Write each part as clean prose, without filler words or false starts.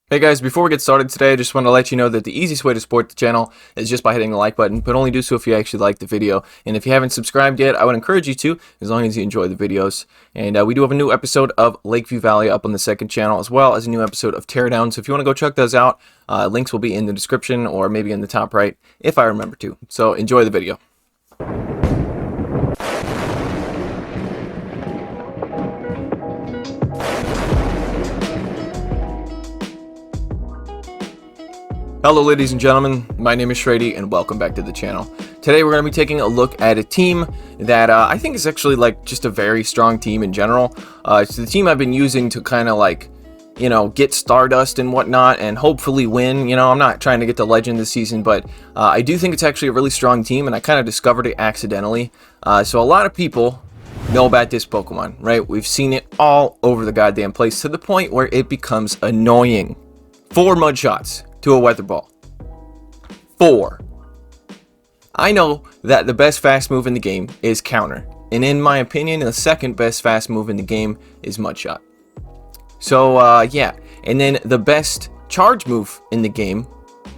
Hey guys, before we get started today, I just want to let you know that the easiest way to support the channel is just by hitting the like button, but only do so if you actually like the video. And if you haven't subscribed yet, I would encourage you to, as long as you enjoy the videos. And we do have a new episode of Lakeview Valley up on the second channel, as well as a new episode of Teardown. So if you want to go check those out, links will be in the description or maybe in the top right, if I remember to. So enjoy the video. Hello ladies and gentlemen, my name is Shrady and welcome back to the channel. Today we're going to be taking a look at a team that I think is actually like just a very strong team in general. It's the team I've been using to kind of like, you know, get Stardust and whatnot and hopefully win. You know, I'm not trying to get the Legend this season, but I do think it's actually a really strong team and I kind of discovered it accidentally. So a lot of people know about this Pokemon, right? We've seen it all over the goddamn place to the point where it becomes annoying. 4 mud shots to a weather ball. 4. I know that the best fast move in the game is counter, and in my opinion the second best fast move in the game is mud shot. So yeah, and then the best charge move in the game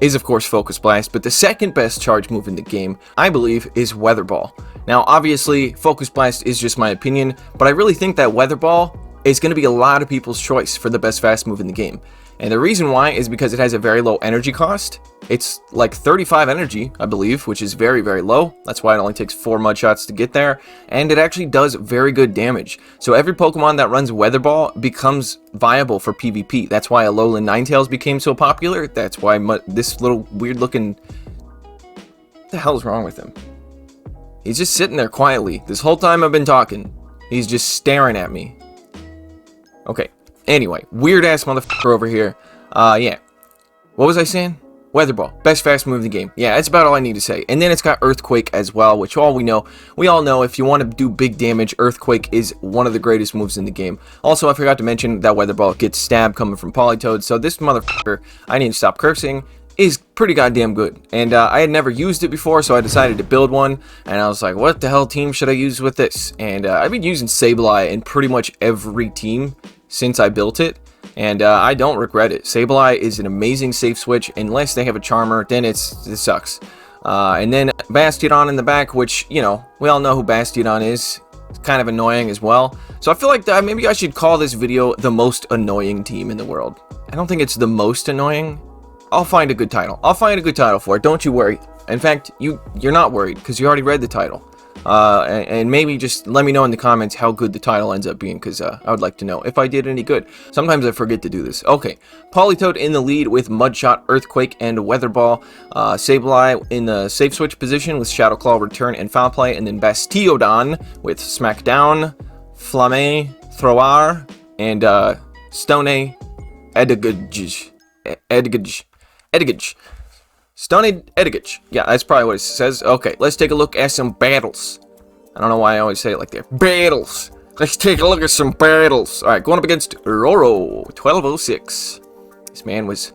is of course Focus Blast, but the second best charge move in the game I believe is Weather Ball. Now obviously Focus Blast is just my opinion, but I really think that Weather Ball is going to be a lot of people's choice for the best fast move in the game. And the reason why is because it has a very low energy cost. It's like 35 energy, I believe, which is very, very low. That's why it only takes 4 mud shots to get there. And it actually does very good damage. So every Pokemon that runs Weather Ball becomes viable for PvP. That's why Alolan Ninetales became so popular. That's why this little weird looking... What the hell's wrong with him? He's just sitting there quietly. This whole time I've been talking, he's just staring at me. Okay. Anyway, weird ass motherfucker over here. Yeah. What was I saying? Weather Ball, best fast move in the game. Yeah, that's about all I need to say. And then it's got Earthquake as well, which we all know if you want to do big damage, Earthquake is one of the greatest moves in the game. Also, I forgot to mention that Weather Ball gets stabbed coming from Politoed, so this motherfucker, I need to stop cursing, is pretty goddamn good. And I had never used it before, so I decided to build one, and I was like, what the hell team should I use with this? And I've been using Sableye in pretty much every team since I built it, and I don't regret it. Sableye is an amazing safe switch. Unless they have a Charmer, then it sucks. And then Bastiodon in the back, which, you know, we all know who Bastiodon is. It's kind of annoying as well. So I feel like maybe I should call this video the most annoying team in the world. I don't think it's the most annoying. I'll find a good title. I'll find a good title for it. Don't you worry. In fact, you're not worried because you already read the title. And maybe just let me know in the comments how good the title ends up being, because I would like to know if I did any good. Sometimes I forget to do this. Okay, Politoed in the lead with Mudshot, Earthquake, and Weather Ball. Sableye in the safe switch position with Shadow Claw, Return, and Foul Play. And then Bastiodon with Smackdown, Flamme, Thrower, and Stone Edgage. Stone Edgage. Yeah, that's probably what it says. Okay, let's take a look at some battles. I don't know why I always say it like that. Battles. Let's take a look at some battles. Alright, going up against Roro, 1206. This man was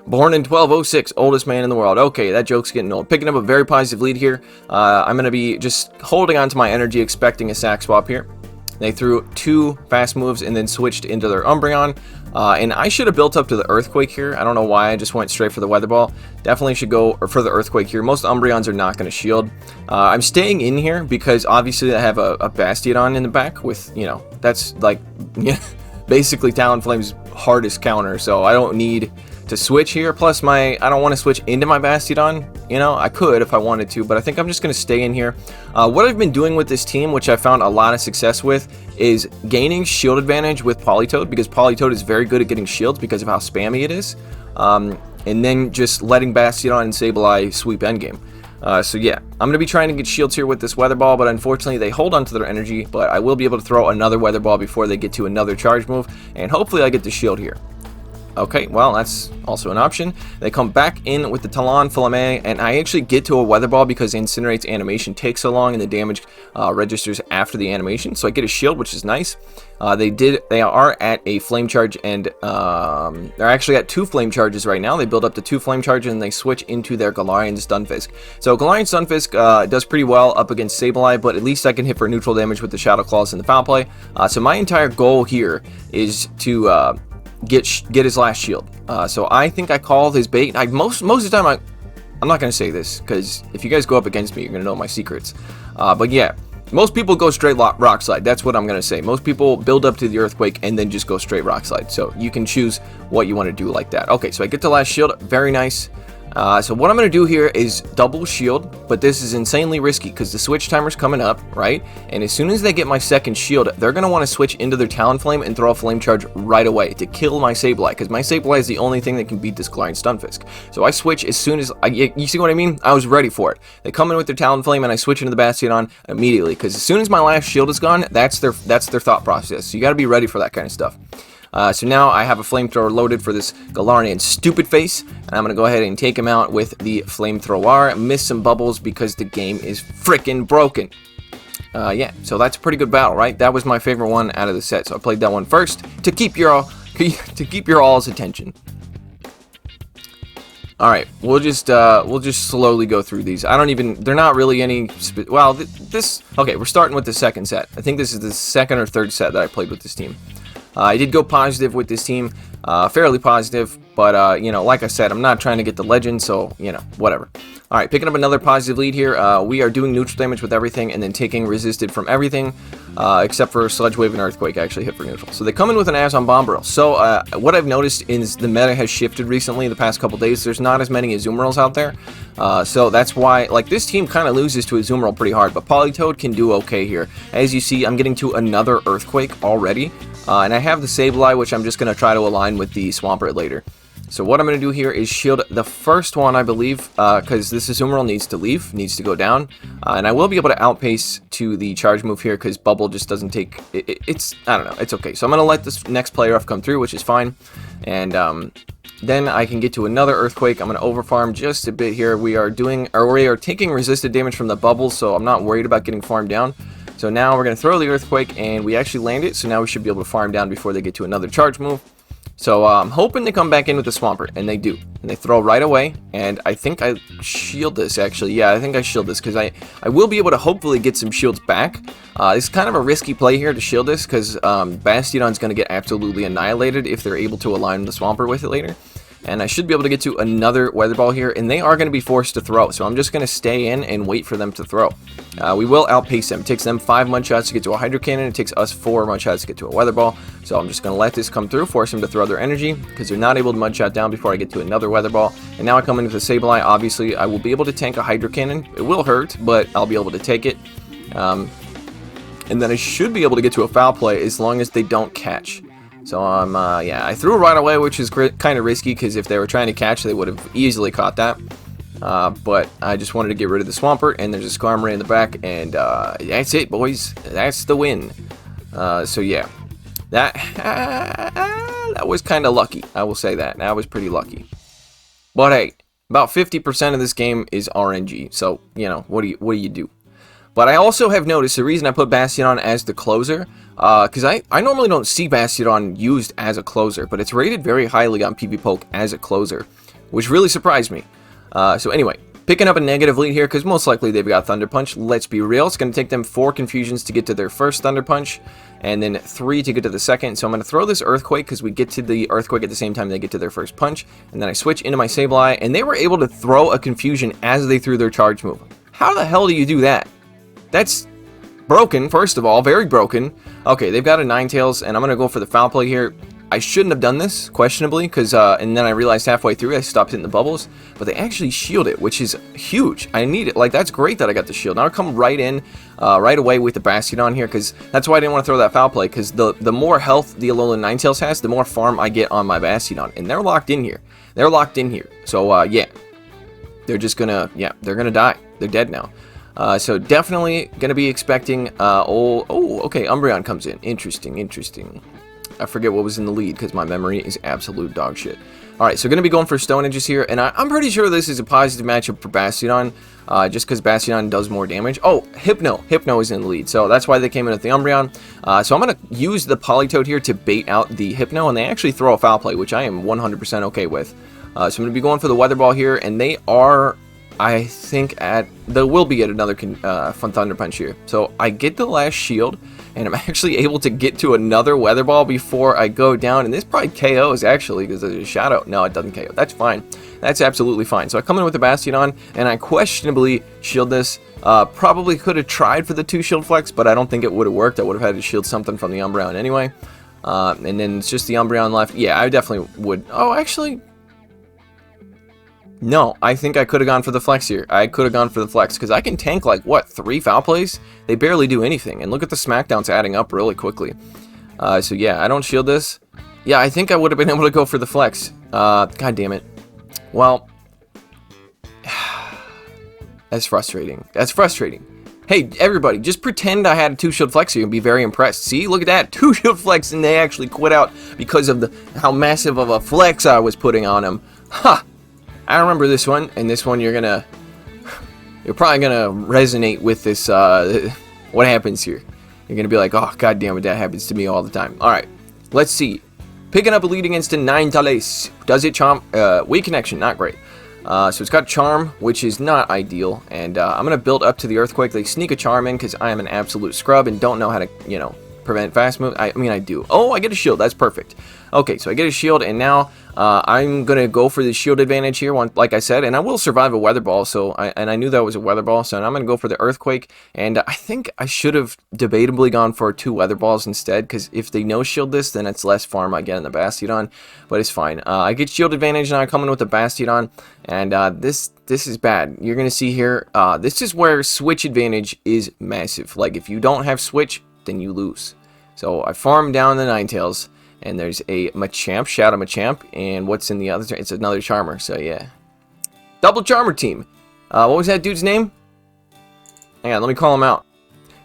born in 1206, oldest man in the world. Okay, that joke's getting old. Picking up a very positive lead here. I'm going to be just holding on to my energy, expecting a sack swap here. They threw 2 fast moves and then switched into their Umbreon. And I should have built up to the Earthquake here. I don't know why I just went straight for the Weather Ball. Definitely should go for the Earthquake here. Most Umbreons are not going to shield. I'm staying in here because obviously I have a Bastiodon in the back with, you know, that's like basically Talonflame's hardest counter. So I don't need to switch here. Plus I don't want to switch into my Bastiodon. You know, I could if I wanted to, but I think I'm just going to stay in here. What I've been doing with this team, which I found a lot of success with, is gaining shield advantage with Politoed, because Politoed is very good at getting shields because of how spammy it is. And then just letting Bastiodon and Sableye sweep endgame. So yeah, I'm going to be trying to get shields here with this Weather Ball, but unfortunately they hold on to their energy, but I will be able to throw another Weather Ball before they get to another charge move, and hopefully I get the shield here. Okay, well, that's also an option. They come back in with the Talon, Flamme, and I actually get to a Weather Ball because Incinerate's animation takes so long and the damage registers after the animation. So I get a shield, which is nice. They are at a Flame Charge, and they're actually at 2 Flame Charges right now. They build up to 2 Flame Charges, and they switch into their Galarian Stunfisk. So Galarian Stunfisk does pretty well up against Sableye, but at least I can hit for neutral damage with the Shadow Claws and the Foul Play. So my entire goal here is to get his last shield. So I think I called his bait. Most of the time, I'm not going to say this, because if you guys go up against me, you're going to know my secrets. But yeah, most people go straight rock slide. That's what I'm going to say. Most people build up to the earthquake and then just go straight rock slide. So you can choose what you want to do like that. Okay, so I get the last shield. Very nice. So what I'm going to do here is double shield, but this is insanely risky because the switch timer's coming up, right? And as soon as they get my second shield, they're going to want to switch into their Talonflame and throw a Flame Charge right away to kill my Sableye, because my Sableye is the only thing that can beat this Glide Stunfisk. So I switch as soon as, you see what I mean? I was ready for it. They come in with their Talonflame and I switch into the Bastiodon immediately, because as soon as my last shield is gone, that's their thought process. So you got to be ready for that kind of stuff. So now I have a flamethrower loaded for this Galarian stupid face, and I'm going to go ahead and take him out with the flamethrower. Miss some bubbles because the game is freaking broken. Yeah, so that's a pretty good battle, right? That was my favorite one out of the set, so I played that one first to keep your all's attention. All right, we'll just slowly go through these. They're not really any. Okay, we're starting with the second set. I think this is the second or third set that I played with this team. I did go positive with this team, fairly positive, but, you know, like I said, I'm not trying to get the legend, so, you know, whatever. All right, picking up another positive lead here. We are doing neutral damage with everything and then taking resisted from everything, except for Sludge Wave and Earthquake actually hit for neutral. So they come in with an Azon Bomberl. So what I've noticed is the meta has shifted recently the past couple days. There's not as many Azumarils out there, so that's why, like, this team kind of loses to Azumarill pretty hard, but Politoed can do okay here. As you see, I'm getting to another Earthquake already. And I have the Sableye, which I'm just going to try to align with the Swampert later. So what I'm going to do here is shield the first one, I believe, because this Azumarill needs to leave, needs to go down. And I will be able to outpace to the charge move here because Bubble just doesn't take... I don't know, it's okay. So I'm going to let this next player off come through, which is fine. And then I can get to another Earthquake. I'm going to overfarm just a bit here. We are taking resisted damage from the Bubbles, so I'm not worried about getting farmed down. So now we're going to throw the Earthquake, and we actually land it, so now we should be able to farm down before they get to another charge move. So I'm hoping they come back in with the Swampert, and they do. And they throw right away, and I think I shield this, actually. Yeah, I think I shield this, because I will be able to hopefully get some shields back. It's kind of a risky play here to shield this, because Bastiodon's going to get absolutely annihilated if they're able to align the Swampert with it later. And I should be able to get to another Weather Ball here, and they are going to be forced to throw. So I'm just going to stay in and wait for them to throw. We will outpace them. It takes them 5 mud shots to get to a Hydro Cannon. It takes us 4 mud shots to get to a Weather Ball. So I'm just going to let this come through, force them to throw their energy, because they're not able to mud shot down before I get to another Weather Ball. And now I come into the Sableye. Obviously, I will be able to tank a Hydro Cannon. It will hurt, but I'll be able to take it. And then I should be able to get to a foul play as long as they don't catch. So yeah, I threw it right away, which is kind of risky because if they were trying to catch, they would have easily caught that. But I just wanted to get rid of the Swampert, and there's a Skarmory in the back, and that's it, boys. That's the win. So yeah, that was kind of lucky. I will say that. That was pretty lucky. But hey, about 50% of this game is RNG. So you know, what do you do? But I also have noticed the reason I put Bastiodon as the closer, because I normally don't see Bastiodon used as a closer, but it's rated very highly on PvPoke as a closer, which really surprised me. So anyway, picking up a negative lead here, because most likely they've got Thunder Punch. Let's be real, it's going to take them 4 confusions to get to their first Thunder Punch, and then 3 to get to the second. So I'm going to throw this Earthquake, because we get to the Earthquake at the same time they get to their first punch, and then I switch into my Sableye, and they were able to throw a confusion as they threw their charge move. How the hell do you do that? That's broken, first of all, very broken. Okay, they've got a Ninetales, and I'm going to go for the foul play here. I shouldn't have done this, questionably, because, and then I realized halfway through I stopped hitting the bubbles, but they actually shield it, which is huge. I need it. Like, that's great that I got the shield. Now I come right in, right away with the Bastiodon here, because that's why I didn't want to throw that foul play, because the more health the Alolan Ninetales has, the more farm I get on my Bastiodon, and they're locked in here. They're locked in here. So, yeah, they're just gonna, yeah, they're gonna die. They're dead now. So definitely going to be expecting, okay, Umbreon comes in. Interesting. I forget what was in the lead because my memory is absolute dog shit. Alright, so going to be going for Stone Edges here, and I'm pretty sure this is a positive matchup for Bastiodon, just because Bastiodon does more damage. Oh, Hypno is in the lead, so that's why they came in with the Umbreon. So I'm going to use the Politoed here to bait out the Hypno, and they actually throw a foul play, which I am 100% okay with. So I'm going to be going for the Weather Ball here, and they are I think there will be another Fun Thunder Punch here. So I get the last shield, and I'm actually able to get to another Weather Ball before I go down. And this probably KOs actually because there's a Shadow. No, it doesn't KO. That's fine. That's absolutely fine. So I come in with the Bastiodon, and I questionably shield this. Probably could have tried for the 2 shield flex, but I don't think it would have worked. I would have had to shield something from the Umbreon anyway. And then it's just the Umbreon left. Yeah, I definitely would. Oh, actually... No, I think I could have gone for the flex here. I could have gone for the flex, because I can tank, like, what, 3 foul plays? They barely do anything, and look at the smackdowns adding up really quickly. So yeah, I don't shield this. Yeah, I think I would have been able to go for the flex. God damn it. Well, that's frustrating. That's frustrating. Hey, everybody, just pretend I had a 2 shield flex here and be very impressed. See, look at that, 2 shield flex, and they actually quit out because of how massive of a flex I was putting on them. Ha! I remember this one, and this one you're probably gonna resonate with this, what happens here. You're gonna be like, oh, god damn it, that happens to me all the time. Alright, let's see. Picking up a lead against a Ninetales. Does it Charm? Weak connection, not great. So it's got Charm, which is not ideal, and I'm gonna build up to the Earthquake. They sneak a Charm in, because I am an absolute scrub and don't know how to, you know, prevent fast move. I mean, I do. Oh, I get a shield. That's perfect. Okay, so I get a shield, and now I'm going to go for the shield advantage here, like I said, and I will survive a Weather Ball, and I knew that was a Weather Ball, so I'm going to go for the Earthquake, and I think I should have debatably gone for 2 Weather Balls instead, because if they no-shield this, then it's less farm I get in the Bastiodon, but it's fine. I get shield advantage, and I come in with the Bastiodon, and this is bad. You're going to see here, this is where switch advantage is massive. Like, if you don't have switch, then you lose. So I farm down the Ninetales, and there's a Machamp, Shadow Machamp, and what's in the other? It's another Charmer, so yeah. Double Charmer team. What was that dude's name? Hang on, let me call him out.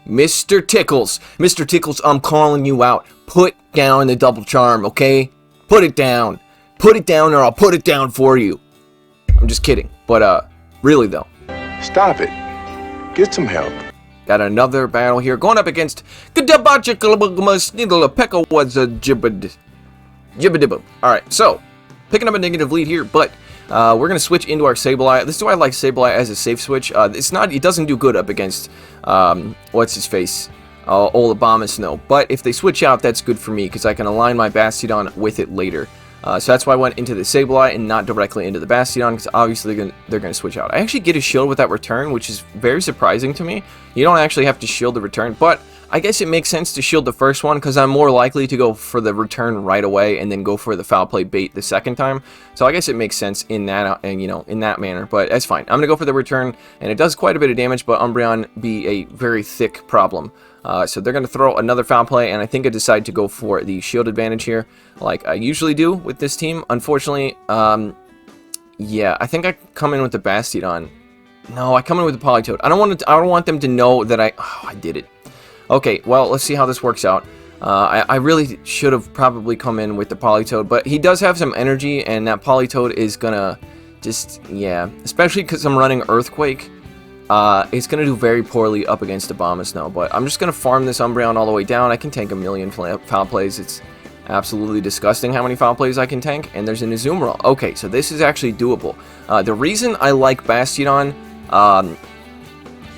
Mr. Tickles. Mr. Tickles, I'm calling you out. Put down the double charm, okay? Put it down. Put it down, or I'll put it down for you. I'm just kidding, but really though. Stop it. Get some help. Got another battle here, going up against Jibbidibba. Alright, so, picking up a negative lead here, but we're going to switch into our Sableye. This is why I like Sableye as a safe switch. It doesn't do good up against, what's his face, old Abomasnow. But if they switch out, that's good for me, because I can align my Bastiodon with it later. So that's why I went into the Sableye and not directly into the Bastiodon, because obviously they're going to switch out. I actually get a shield with that return, which is very surprising to me. You don't actually have to shield the return, but I guess it makes sense to shield the first one, because I'm more likely to go for the return right away and then go for the foul play bait the second time. So I guess it makes sense in that, in that manner, but that's fine. I'm going to go for the return, and it does quite a bit of damage, but Umbreon be a very thick problem. So they're going to throw another foul play, and I think I decide to go for the shield advantage here, like I usually do with this team. Unfortunately, yeah, I think I come in with the Bastiodon. No, I come in with the Politoed. I don't want them to know that I did it. Okay, well, let's see how this works out. I really should have probably come in with the Politoed, but he does have some energy, and that Politoed is gonna just, yeah, especially because I'm running Earthquake. It's going to do very poorly up against Abomasnow, but I'm just going to farm this Umbreon all the way down. I can tank a million foul plays. It's absolutely disgusting how many foul plays I can tank, and there's an Azumarill. Okay, so this is actually doable. The reason I like Bastiodon,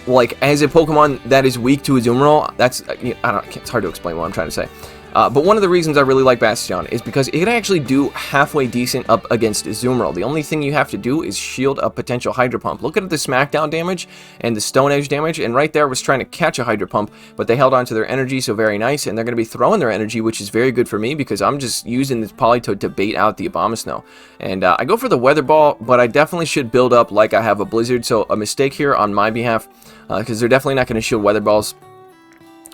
like, as a Pokemon that is weak to Azumarill, that's, it's hard to explain what I'm trying to say. But one of the reasons I really like Bastiodon is because it can actually do halfway decent up against Azumarill. The only thing you have to do is shield a potential Hydro Pump. Look at the Smackdown damage and the Stone Edge damage, and right there I was trying to catch a Hydro Pump, but they held on to their energy, so very nice, and they're going to be throwing their energy, which is very good for me, because I'm just using this Politoed to bait out the Abomasnow. And I go for the Weather Ball, but I definitely should build up like I have a Blizzard, so a mistake here on my behalf, because they're definitely not going to shield Weather Balls.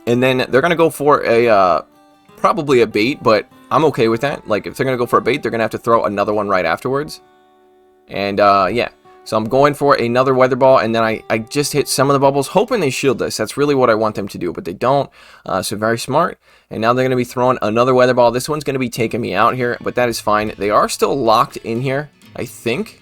And then they're going to go for a... probably a bait, but I'm okay with that. Like, if they're going to go for a bait, they're going to have to throw another one right afterwards. And, yeah. So I'm going for another Weather Ball, and then I just hit some of the bubbles, hoping they shield this. That's really what I want them to do, but they don't. So very smart. And now they're going to be throwing another Weather Ball. This one's going to be taking me out here, but that is fine. They are still locked in here, I think,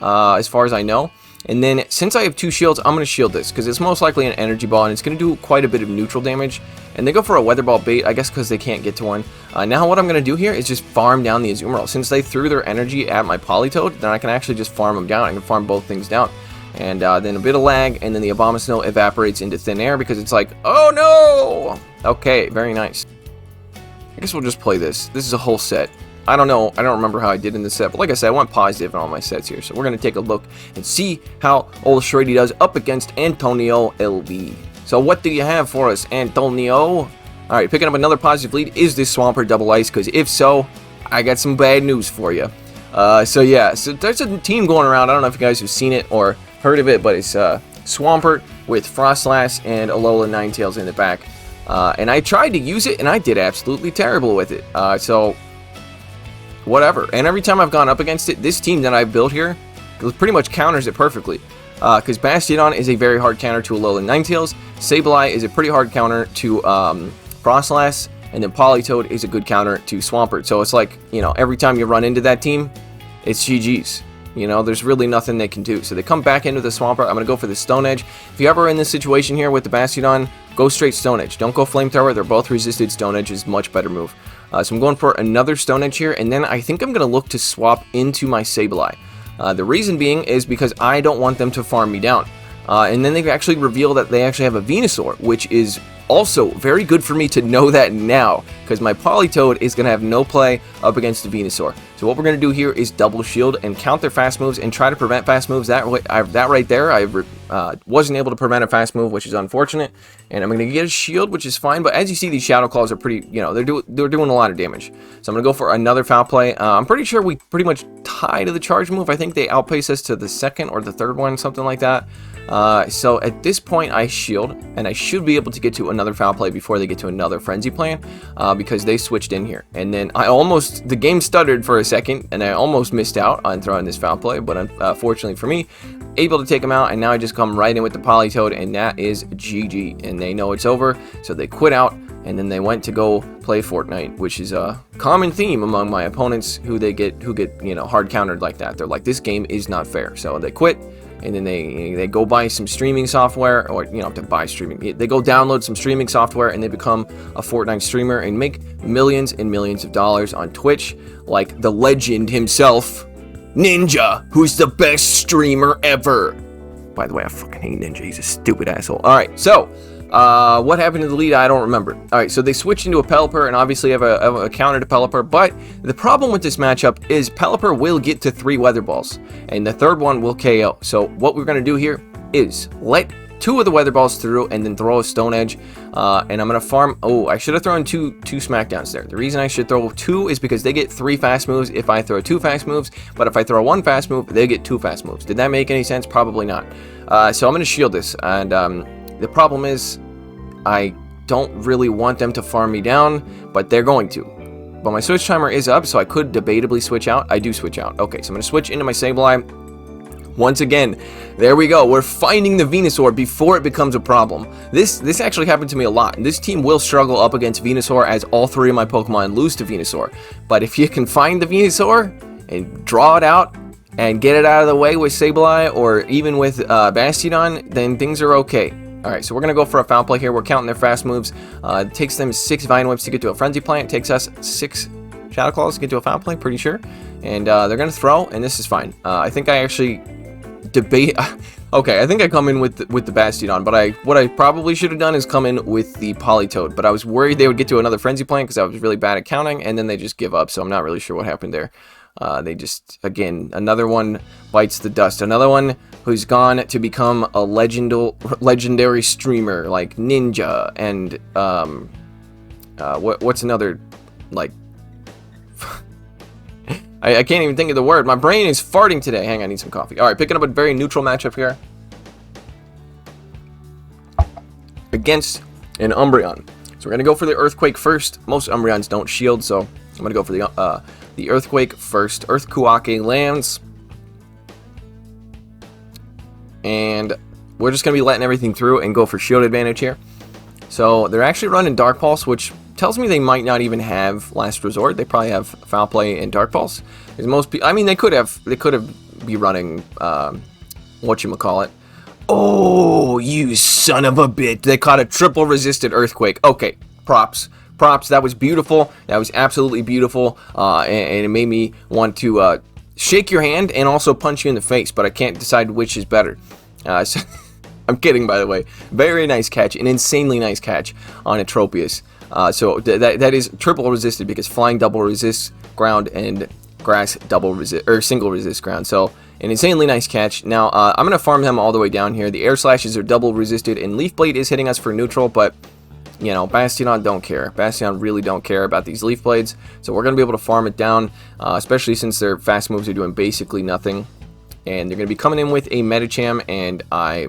as far as I know. And then, since I have 2 shields, I'm going to shield this, because it's most likely an energy ball, and it's going to do quite a bit of neutral damage. And they go for a Weather Ball bait, I guess because they can't get to one. Now what I'm going to do here is just farm down the Azumarill. Since they threw their energy at my Politoed, then I can actually just farm them down. I can farm both things down. And then a bit of lag, and then the Abomasnow evaporates into thin air because it's like, oh no! Okay, very nice. I guess we'll just play this. This is a whole set. I don't know. I don't remember how I did in this set, but like I said, I went positive in all my sets here. So we're going to take a look and see how old Shrady does up against Antonio LB. So what do you have for us, Antonio? All right, picking up another positive lead. Is this Swampert Double Ice? Because if so, I got some bad news for you. So yeah, so there's a team going around. I don't know if you guys have seen it or heard of it, but it's Swampert with Frostlass and Alola Ninetales in the back. And I tried to use it, and I did absolutely terrible with it. So whatever. And every time I've gone up against it, this team that I've built here pretty much counters it perfectly. Because Bastiodon is a very hard counter to Alola Ninetales. Sableye is a pretty hard counter to Frostlass. And then Politoed is a good counter to Swampert. So it's like, you know, every time you run into that team, it's GG's. You know, there's really nothing they can do. So they come back into the Swampert. I'm going to go for the Stone Edge. If you're ever in this situation here with the Bastiodon, go straight Stone Edge. Don't go Flamethrower. They're both resisted. Stone Edge is a much better move. So I'm going for another Stone Edge here. And then I think I'm going to look to swap into my Sableye. The reason being is because I don't want them to farm me down. And then they actually reveal that they actually have a Venusaur, which is also very good for me to know that now, because my Politoed is going to have no play up against the Venusaur. So what we're going to do here is double shield and counter fast moves and try to prevent fast moves. That right there, I wasn't able to prevent a fast move, which is unfortunate. And I'm going to get a shield, which is fine. But as you see, these Shadow Claws are pretty, you know, they're doing a lot of damage. So I'm going to go for another foul play. I'm pretty sure we pretty much tie to the charge move. I think they outpace us to the second or the third one, something like that. So at this point I shield, and I should be able to get to another foul play before they get to another frenzy plan, because they switched in here. And then the game stuttered for a second, and I almost missed out on throwing this foul play, but fortunately for me, able to take them out, and now I just come right in with the Politoed, and that is GG, and they know it's over, so they quit out, and then they went to go play Fortnite, which is a common theme among my opponents who get you know, hard countered like that. They're like, this game is not fair, so they quit. And then they go buy some streaming software, or you don't have to buy streaming. They go download some streaming software, and they become a Fortnite streamer and make millions and millions of dollars on Twitch, like the legend himself, Ninja, who's the best streamer ever. By the way, I fucking hate Ninja. He's a stupid asshole. All right, so what happened to the lead? I don't remember. All right, so they switched into a Pelipper, and obviously have a counter to Pelipper, but the problem with this matchup is Pelipper will get to 3 Weather Balls, and the third one will KO. So what we're going to do here is let 2 of the Weather Balls through, and then throw a Stone Edge, and I'm going to farm. Oh, I should have thrown two Smackdowns there. The reason I should throw 2 is because they get 3 fast moves if I throw 2 fast moves, but if I throw 1 fast move, they get 2 fast moves. Did that make any sense? Probably not. So I'm going to shield this, and the problem is, I don't really want them to farm me down, but they're going to. But my switch timer is up, so I could debatably switch out. I do switch out. Okay, so I'm going to switch into my Sableye. Once again, there we go. We're finding the Venusaur before it becomes a problem. This actually happened to me a lot. This team will struggle up against Venusaur, as all 3 of my Pokemon lose to Venusaur. But if you can find the Venusaur and draw it out and get it out of the way with Sableye, or even with Bastiodon, then things are okay. Alright, so we're going to go for a foul play here. We're counting their fast moves. It takes them 6 Vine Whips to get to a Frenzy Plant. It takes us 6 Shadow Claws to get to a foul play, pretty sure. And they're going to throw, and this is fine. I think I actually debate... Okay, I think I come in with the Bastiodon, but what I probably should have done is come in with the Politoed. But I was worried they would get to another Frenzy Plant because I was really bad at counting, and then they just give up, so I'm not really sure what happened there. They just, again, another one bites the dust. Another one who's gone to become a legendary streamer like Ninja, and what's another, like, I can't even think of the word. My brain is farting today. Hang on, I need some coffee. All right, picking up a very neutral matchup here against an Umbreon. So we're gonna go for the Earthquake first. Most Umbreons don't shield, so I'm gonna go for the Earthquake first. Earth Kuwake lands, and we're just going to be letting everything through and go for shield advantage here. So they're actually running Dark Pulse, which tells me they might not even have Last Resort. They probably have Foul Play and Dark Pulse. Because most people, I mean, they could have be running whatchamacallit. Oh, you son of a bitch! They caught a triple resisted Earthquake. Okay, props. That was beautiful. That was absolutely beautiful, and it made me want to shake your hand and also punch you in the face, but I can't decide which is better. So I'm kidding, by the way. Very nice catch, an insanely nice catch on a Tropius. So that is triple resisted because flying double resists ground and grass double resist or single resist ground. So an insanely nice catch. Now I'm gonna farm them all the way down here. The air slashes are double resisted, and Leaf Blade is hitting us for neutral, but you know, Bastiodon don't care. Bastiodon really don't care about these Leaf Blades, so we're gonna be able to farm it down, especially since their fast moves are doing basically nothing. And they're gonna be coming in with a Medicham, and I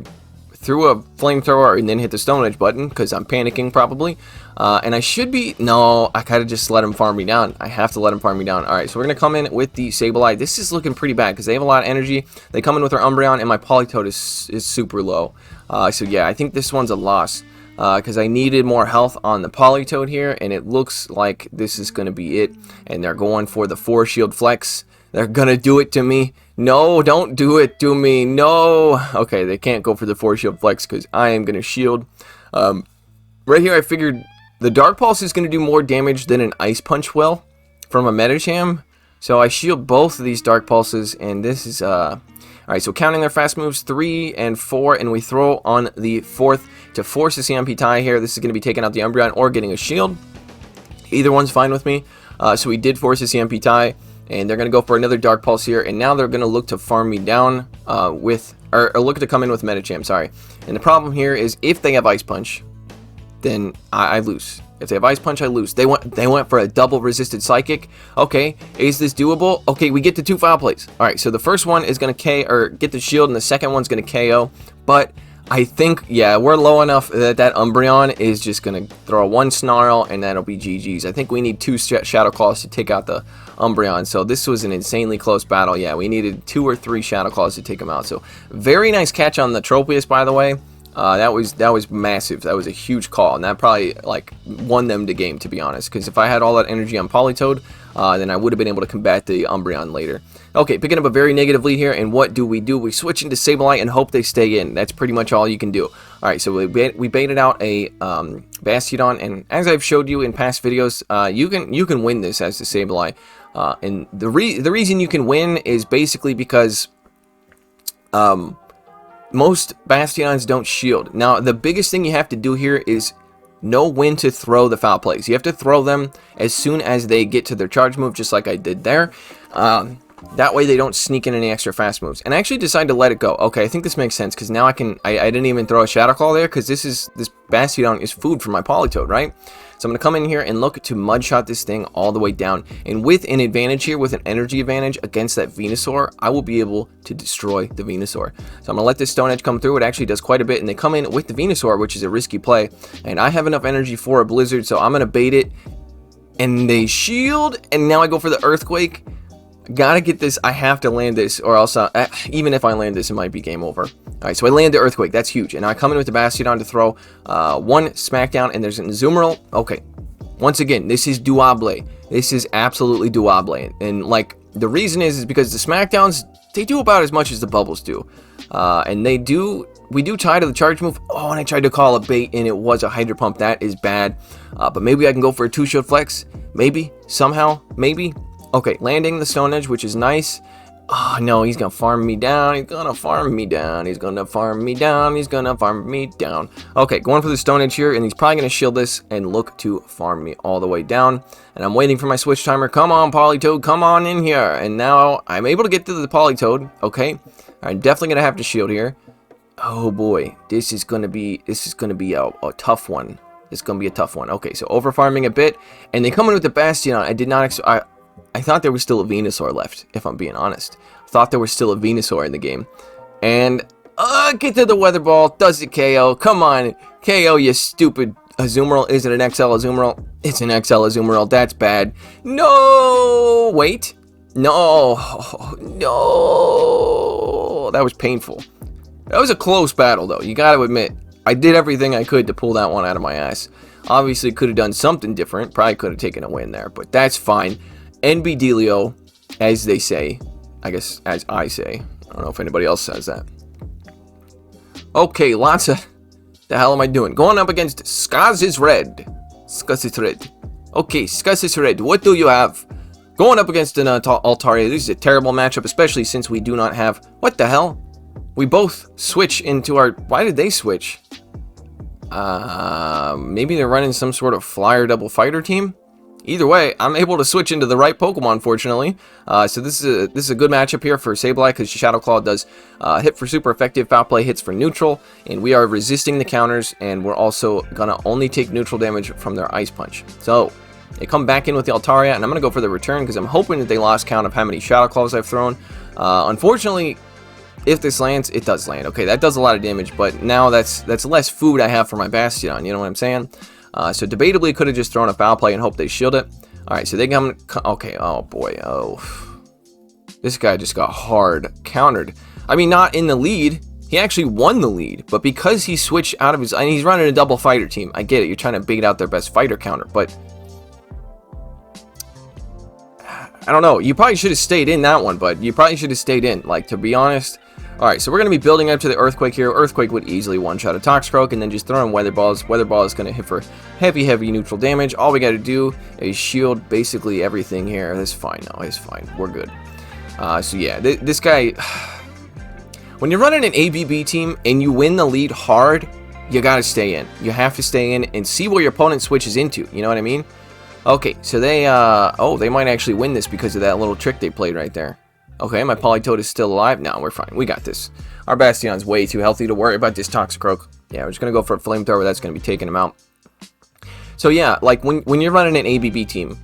threw a flamethrower and then hit the Stone Edge button because I'm panicking probably. And I should be... No, I kind of just let him farm me down. I have to let him farm me down. Alright, so we're going to come in with the Sableye. This is looking pretty bad because they have a lot of energy. They come in with their Umbreon, and my Politoed is super low. So yeah, I think this one's a loss because I needed more health on the Politoed here, and it looks like this is going to be it. And they're going for the 4 shield flex. They're going to do it to me. No, don't do it to me. No. Okay, they can't go for the 4 shield flex because I am going to shield. Right here, I figured the Dark Pulse is going to do more damage than an Ice Punch will from a Medicham. So I shield both of these Dark Pulses, and this is... Alright, so counting their fast moves, 3 and 4, and we throw on the 4th to force a CMP tie here. This is going to be taking out the Umbreon or getting a shield. Either one's fine with me. So we did force a CMP tie. And they're going to go for another Dark Pulse here. And now they're going to look to farm me down or look to come in with Medicham, sorry. And the problem here is if they have Ice Punch, then I lose. If they have Ice Punch, I lose. They went for a double resisted Psychic. Okay, is this doable? Okay, we get to 2 foul plays. Alright, so the first one is going to get the shield, and the second one's going to KO. But I think, yeah, we're low enough that Umbreon is just going to throw 1 Snarl, and that'll be GG's. I think we need 2 Shadow Claws to take out the Umbreon, so this was an insanely close battle. Yeah, we needed 2 or 3 Shadow Claws to take him out. So very nice catch on the Tropius, by the way. That was massive. That was a huge call, and that probably like won them the game, to be honest. Because if I had all that energy on Politoed, then I would have been able to combat the Umbreon later. Okay, picking up a very negative lead here, and what do? We switch into Sableye and hope they stay in. That's pretty much all you can do. Alright, so we baited out a Bastiodon, and as I've showed you in past videos, you can win this as the Sableye. And the reason you can win is basically because most Bastiodons don't shield. Now, the biggest thing you have to do here is know when to throw the foul plays. You have to throw them as soon as they get to their charge move, just like I did there. That way they don't sneak in any extra fast moves. And I actually decided to let it go. Okay, I think this makes sense, because now I didn't even throw a Shadow Claw there, because this Bastiodon is food for my Politoed, right? So I'm going to come in here and look to Mudshot this thing all the way down. And with an advantage here, with an energy advantage against that Venusaur, I will be able to destroy the Venusaur. So I'm going to let this Stone Edge come through. It actually does quite a bit. And they come in with the Venusaur, which is a risky play. And I have enough energy for a Blizzard, so I'm going to bait it. And they shield. And now I go for the Earthquake. Gotta get this. I have to land this, or else even if I land this, it might be game over. Alright, so I land the Earthquake. That's huge. And I come in with the Bastiodon to throw one Smackdown, and there's an Azumarill. Okay. Once again, this is doable. This is absolutely doable. And like, the reason is because the Smackdowns, they do about as much as the Bubbles do. And we do tie to the charge move. Oh, and I tried to call a bait, and it was a Hydro Pump. That is bad. But maybe I can go for a 2-shield flex. Maybe. Somehow. Maybe. Okay, landing the Stone Edge, which is nice. Oh, no, he's going to farm me down. He's going to farm me down. He's going to farm me down. He's going to farm me down. Okay, going for the Stone Edge here, and he's probably going to shield this and look to farm me all the way down. And I'm waiting for my switch timer. Come on, Politoed, come on in here. And now I'm able to get to the Politoed. Okay, I'm definitely going to have to shield here. Oh, boy. This is going to be a tough one. It's going to be a tough one. Okay, so over farming a bit. And they come in with the Bastiodon. I did not I thought there was still a Venusaur left, if I'm being honest. Thought there was still a Venusaur in the game. And, get to the Weather Ball. Does it KO? Come on. KO, you stupid Azumarill. Is it an XL Azumarill? It's an XL Azumarill. That's bad. No! Wait. No. No. That was painful. That was a close battle, though. You gotta admit. I did everything I could to pull that one out of my ass. Obviously, could have done something different. Probably could have taken a win there, but that's fine. NB Delio, as they say. I guess, as I say. I don't know if anybody else says that. Okay, lots of... The hell am I doing? Going up against Skaz is Red. Skaz is Red. Okay, Skaz is Red. What do you have? Going up against an Altaria. This is a terrible matchup, especially since we do not have... What the hell? We both switch into our... Why did they switch? Maybe they're running some sort of flyer double fighter team? Either way, I'm able to switch into the right Pokemon, fortunately. So this is a good matchup here for Sableye, because Shadow Claw does hit for super effective, Foul Play hits for neutral, and we are resisting the counters, and we're also gonna only take neutral damage from their Ice Punch. So they come back in with the Altaria, and I'm gonna go for the return because I'm hoping that they lost count of how many Shadow Claws I've thrown. Unfortunately, if this lands, it does land. Okay, that does a lot of damage, but now that's less food I have for my Bastiodon. You know what I'm saying? So debatably could have just thrown a Foul Play and hope they shield it. Alright, so they come... Okay, oh boy, oh. This guy just got hard countered. I mean, not in the lead. He actually won the lead, but because he switched out of his... And he's running a double fighter team. I get it, you're trying to bait out their best fighter counter, but... I don't know, you probably should have stayed in that one, but you probably should have stayed in, like, to be honest. Alright, so we're going to be building up to the Earthquake here. Earthquake would easily one-shot a Toxicroak, and then just throw in Weather Balls. Weather Ball is going to hit for heavy neutral damage. All we got to do is shield basically everything here. That's fine now, it's fine. We're good. So yeah, this guy... When you're running an ABB team and you win the lead hard, you got to stay in. You have to stay in and see where your opponent switches into. You know what I mean? Okay, so they... oh, they might actually win this because of that little trick they played right there. Okay, my Politoed is still alive. No, we're fine. We got this. Our Bastiodon's way too healthy to worry about this Toxicroak. Yeah, we're just going to go for a Flamethrower. That's going to be taking him out. So yeah, like when you're running an ABB team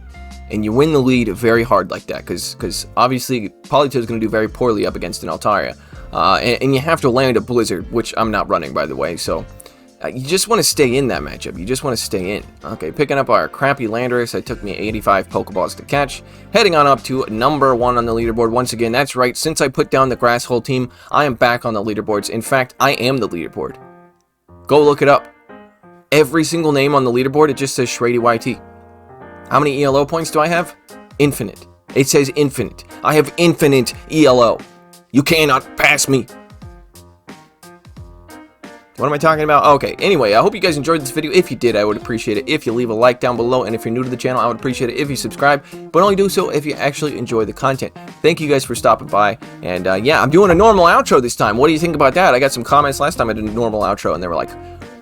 and you win the lead very hard like that, because obviously Politoed is going to do very poorly up against an Altaria. And you have to land a Blizzard, which I'm not running, by the way. So you just want to stay in that matchup. You just want to stay in. Okay, picking up our crappy Landorus. It took me 85 Pokeballs to catch. Heading on up to number 1 on the leaderboard. Once again, that's right. Since I put down the Grass Hole team, I am back on the leaderboards. In fact, I am the leaderboard. Go look it up. Every single name on the leaderboard, it just says Shrady YT. How many ELO points do I have? Infinite. It says infinite. I have infinite ELO. You cannot pass me. What am I talking about? Okay, anyway, I hope you guys enjoyed this video. If you did, I would appreciate it if you leave a like down below. And if you're new to the channel, I would appreciate it if you subscribe. But only do so if you actually enjoy the content. Thank you guys for stopping by. And yeah, I'm doing a normal outro this time. What do you think about that? I got some comments last time I did a normal outro, and they were like,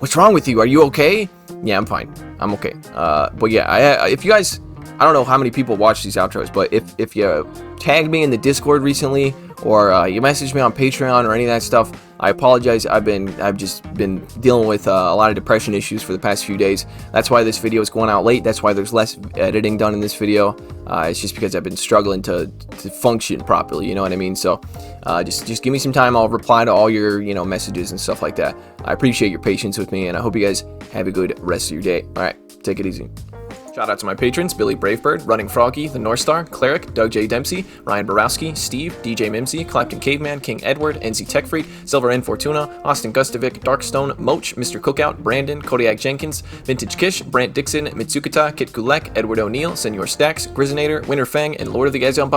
what's wrong with you? Are you okay? Yeah, I'm fine. I'm okay. But yeah, if you guys... I don't know how many people watch these outros, but if you tagged me in the Discord recently, or you messaged me on Patreon or any of that stuff, I apologize. I've just been dealing with a lot of depression issues for the past few days. That's why this video is going out late. That's why there's less editing done in this video. It's just because I've been struggling to function properly. You know what I mean? So just give me some time. I'll reply to all your messages and stuff like that. I appreciate your patience with me, and I hope you guys have a good rest of your day. All right, take it easy. Shout out to my patrons, Billy Bravebird, Running Froggy, The North Star, Cleric, Doug J. Dempsey, Ryan Borowski, Steve, DJ Mimsy, Clapton Caveman, King Edward, NC Techfreak, Silver N Fortuna, Austin Gustovic, Darkstone, Moach, Mr. Cookout, Brandon, Kodiak Jenkins, Vintage Kish, Brant Dixon, Mitsukata, Kit Gulek, Edward O'Neill, Senor Stacks, Grizzinator, Winter Fang, and Lord of the Gazion